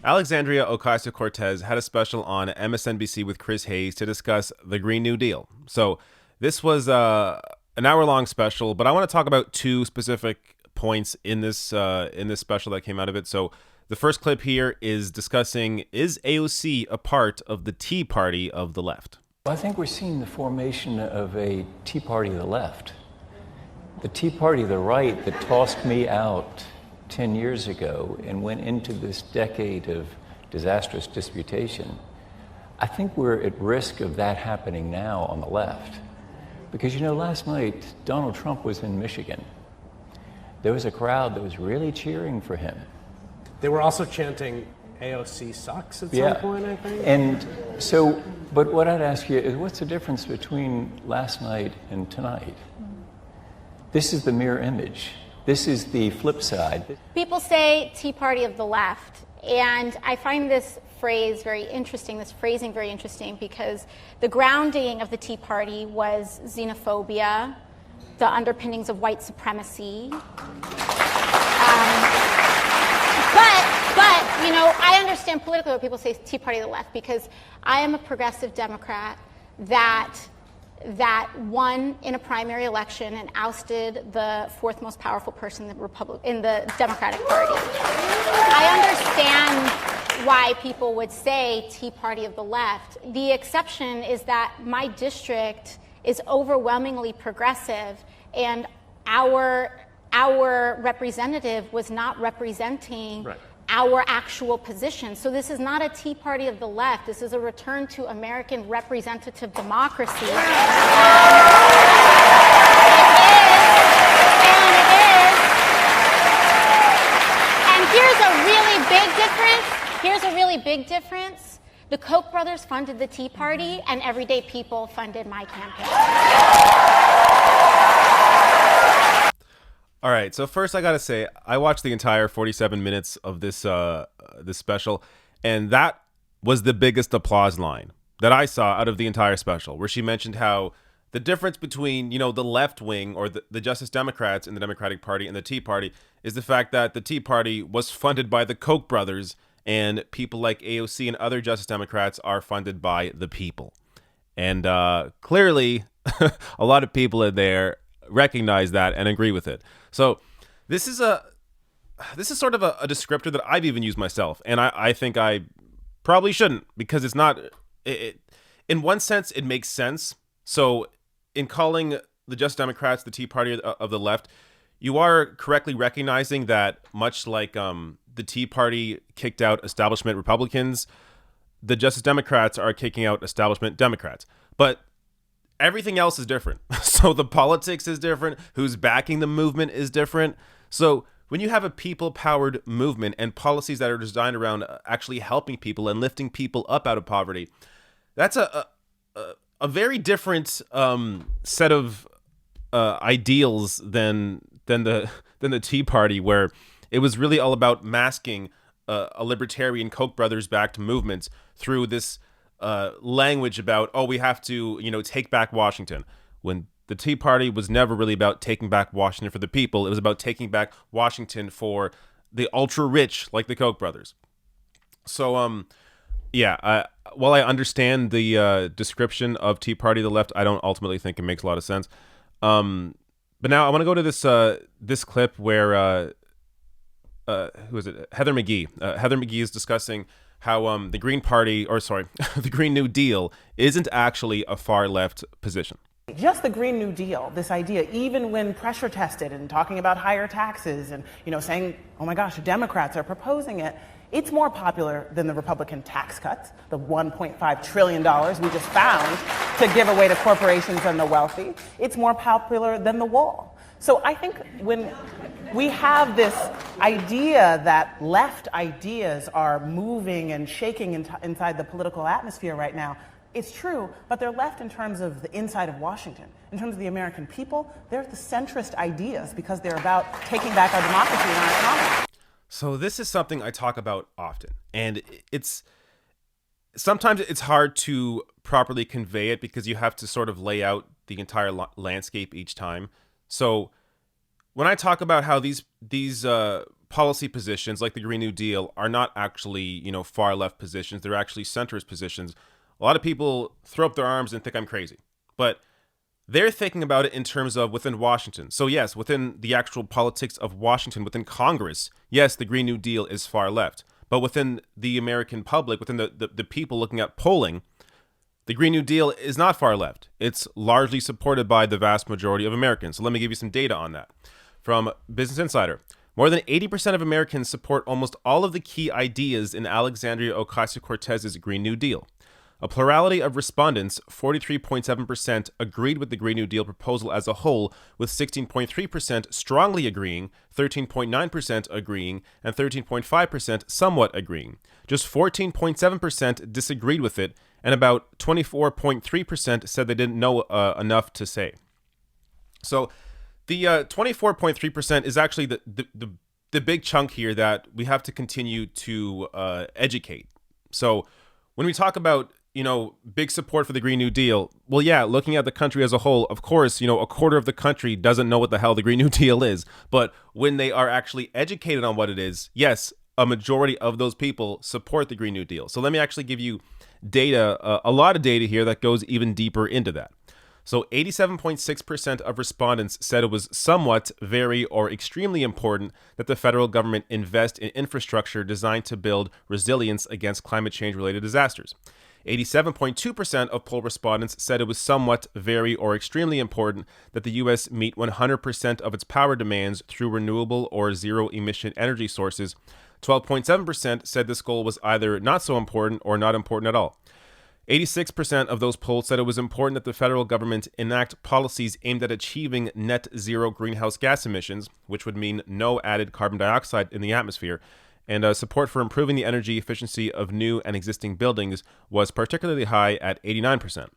Alexandria Ocasio-Cortez had a special on MSNBC with Chris Hayes to discuss the Green New Deal. So this was an hour-long special, but I want to talk about two specific points in this special that came out of it. So the first clip here is discussing, is AOC a part of the Tea Party of the left? I think we're seeing the formation of a Tea Party of the left. The Tea Party of the right that tossed me out 10 years ago and went into this decade of disastrous disputation. I think we're at risk of that happening now on the left. Because, you know, last night, Donald Trump was in Michigan. There was a crowd that was really cheering for him. They were also chanting, AOC sucks at some point, I think. And so, but what I'd ask you is, what's the difference between last night and tonight? This is the mirror image. This is the flip side. People say Tea Party of the left, and I find this phrase very interesting, this phrasing very interesting, because the grounding of the Tea Party was xenophobia, the underpinnings of white supremacy. But, you know, I understand politically what people say Tea Party of the left, because I am a progressive Democrat that won in a primary election and ousted the fourth most powerful person in the Democratic Party. I understand why people would say Tea Party of the left. The exception is that my district is overwhelmingly progressive, and our representative was not representing our actual position. So this is not a Tea Party of the left. This is a return to American representative democracy. And here's a really big difference. Here's a really big difference. The Koch brothers funded the Tea Party, and everyday people funded my campaign. All right, so first I gotta say, I watched the entire 47 minutes of this special, and that was the biggest applause line that I saw out of the entire special, where she mentioned how the difference between, you know, the left wing or the Justice Democrats in the Democratic Party and the Tea Party is the fact that the Tea Party was funded by the Koch brothers, and people like AOC and other Justice Democrats are funded by the people. And clearly, a lot of people in there recognize that and agree with it. So this is sort of a descriptor that I've even used myself, and I think I probably shouldn't, because it's not. In one sense, it makes sense. So in calling the Justice Democrats the Tea Party of the left, you are correctly recognizing that, much like the Tea Party kicked out establishment Republicans, the Justice Democrats are kicking out establishment Democrats. But everything else is different. So the politics is different. Who's backing the movement is different. So when you have a people-powered movement and policies that are designed around actually helping people and lifting people up out of poverty, that's a very different set of ideals than the Tea Party, where it was really all about masking a libertarian Koch brothers-backed movement through this language about, oh, we have to, you know, take back Washington, when the Tea Party was never really about taking back Washington for the people. It was about taking back Washington for the ultra rich, like the Koch brothers. So while I understand the description of Tea Party of the left, I don't ultimately think it makes a lot of sense. But now I want to go to this clip where who is it? Heather McGhee. Heather McGhee is discussing how the Green Party, or sorry, the Green New Deal isn't actually a far left position. Just the Green New Deal, this idea, even when pressure tested and talking about higher taxes and, you know, saying, oh my gosh, Democrats are proposing it, it's more popular than the Republican tax cuts, the $1.5 trillion we just found to give away to corporations and the wealthy. It's more popular than the wall. So I think when we have this idea that left ideas are moving and shaking inside the political atmosphere right now, it's true, but they're left in terms of the inside of Washington. In terms of the American people, they're the centrist ideas because they're about taking back our democracy and our economy. So this is something I talk about often, and sometimes it's hard to properly convey it because you have to sort of lay out the entire landscape each time. So when I talk about how these policy positions like the Green New Deal are not actually, far left positions. They're actually centrist positions. A lot of people throw up their arms and think I'm crazy, but they're thinking about it in terms of within Washington. So yes, within the actual politics of Washington, within Congress, yes, the Green New Deal is far left. But within the American public, within the people looking at polling, the Green New Deal is not far left. It's largely supported by the vast majority of Americans. So let me give you some data on that. From Business Insider, more than 80% of Americans support almost all of the key ideas in Alexandria Ocasio-Cortez's Green New Deal. A plurality of respondents, 43.7%, agreed with the Green New Deal proposal as a whole, with 16.3% strongly agreeing, 13.9% agreeing, and 13.5% somewhat agreeing. Just 14.7% disagreed with it, and about 24.3% said they didn't know enough to say. So the 24.3% is actually the big chunk here that we have to continue to educate. So when we talk about big support for the Green New Deal, well, yeah, looking at the country as a whole, of course, a quarter of the country doesn't know what the hell the Green New Deal is. But when they are actually educated on what it is, yes, a majority of those people support the Green New Deal. So let me actually give you data, a lot of data here that goes even deeper into that. So 87.6% of respondents said it was somewhat, very, or extremely important that the federal government invest in infrastructure designed to build resilience against climate change-related disasters. 87.2% of poll respondents said it was somewhat, very, or extremely important that the U.S. meet 100% of its power demands through renewable or zero-emission energy sources. 12.7% said this goal was either not so important or not important at all. 86% of those polled said it was important that the federal government enact policies aimed at achieving net zero greenhouse gas emissions, which would mean no added carbon dioxide in the atmosphere, and support for improving the energy efficiency of new and existing buildings was particularly high at 89%.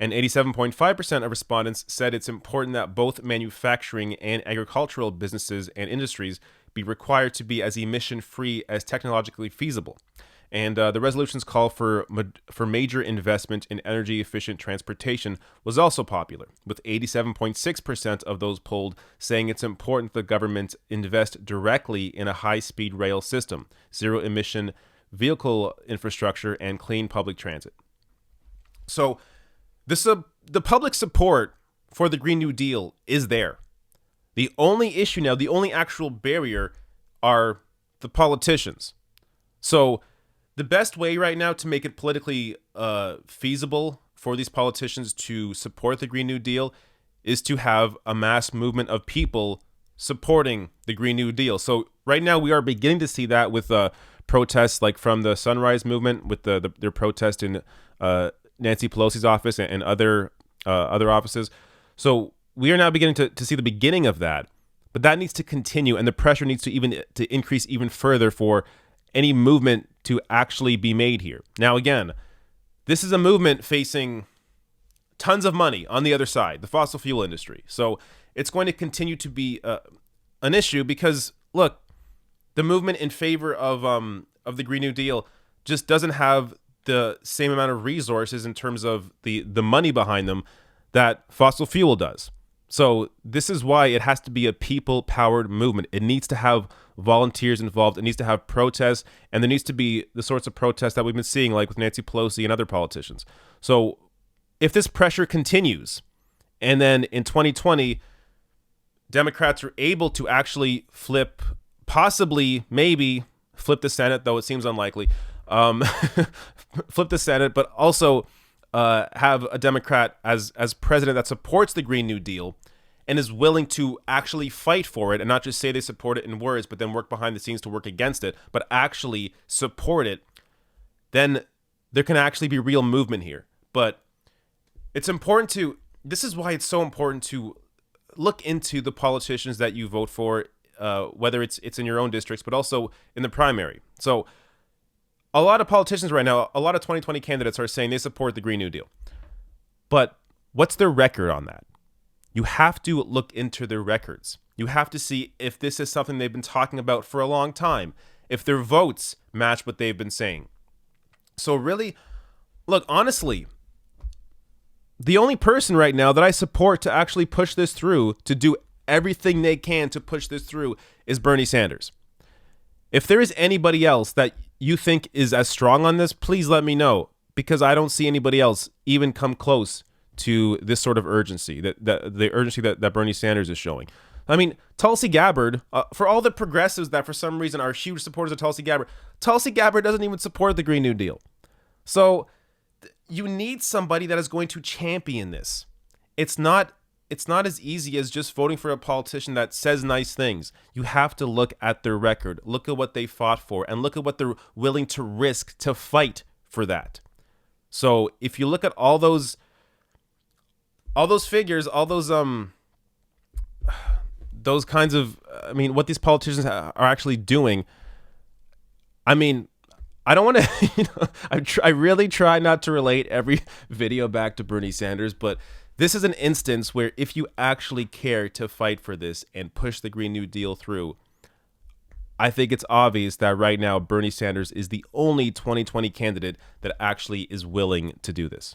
And 87.5% of respondents said it's important that both manufacturing and agricultural businesses and industries be required to be as emission-free as technologically feasible. And the resolution's call for major investment in energy-efficient transportation was also popular, with 87.6% of those polled saying it's important the government invest directly in a high-speed rail system, zero-emission vehicle infrastructure, and clean public transit. So the public support for the Green New Deal is there. The only issue now, the only actual barrier are the politicians. So the best way right now to make it politically feasible for these politicians to support the Green New Deal is to have a mass movement of people supporting the Green New Deal. So right now we are beginning to see that with protests like from the Sunrise Movement with their protest in Nancy Pelosi's office and other offices. So we are now beginning to see the beginning of that, but that needs to continue, and the pressure needs to increase even further for any movement to actually be made here. Now, again, this is a movement facing tons of money on the other side, the fossil fuel industry. So it's going to continue to be an issue because, look, the movement in favor of the Green New Deal just doesn't have the same amount of resources in terms of the money behind them that fossil fuel does. So this is why it has to be a people-powered movement. It needs to have volunteers involved. It needs to have protests, and there needs to be the sorts of protests that we've been seeing, like with Nancy Pelosi and other politicians. So if this pressure continues, and then in 2020, Democrats are able to actually possibly, maybe flip the Senate, though it seems unlikely, flip the Senate, but also have a Democrat as president that supports the Green New Deal and is willing to actually fight for it and not just say they support it in words, but then work behind the scenes to work against it, but actually support it, then there can actually be real movement here. But it's important this is why it's so important to look into the politicians that you vote for, whether it's in your own districts, but also in the primary. So a lot of politicians right now, a lot of 2020 candidates are saying they support the Green New Deal. But what's their record on that? You have to look into their records. You have to see if this is something they've been talking about for a long time, if their votes match what they've been saying. So really, look, honestly, the only person right now that I support to actually push this through, to do everything they can to push this through, is Bernie Sanders. If there is anybody else that you think is as strong on this, please let me know, because I don't see anybody else even come close to this sort of urgency, the urgency that Bernie Sanders is showing. I mean, Tulsi Gabbard, for all the progressives that for some reason are huge supporters of Tulsi Gabbard doesn't even support the Green New Deal. So you need somebody that is going to champion this. It's not as easy as just voting for a politician that says nice things. You have to look at their record, look at what they fought for, and look at what they're willing to risk to fight for that. So if you look at all those figures, all those kinds of, I mean, what these politicians are actually doing, I mean, I don't want to, I really try not to relate every video back to Bernie Sanders, but this is an instance where if you actually care to fight for this and push the Green New Deal through, I think it's obvious that right now Bernie Sanders is the only 2020 candidate that actually is willing to do this.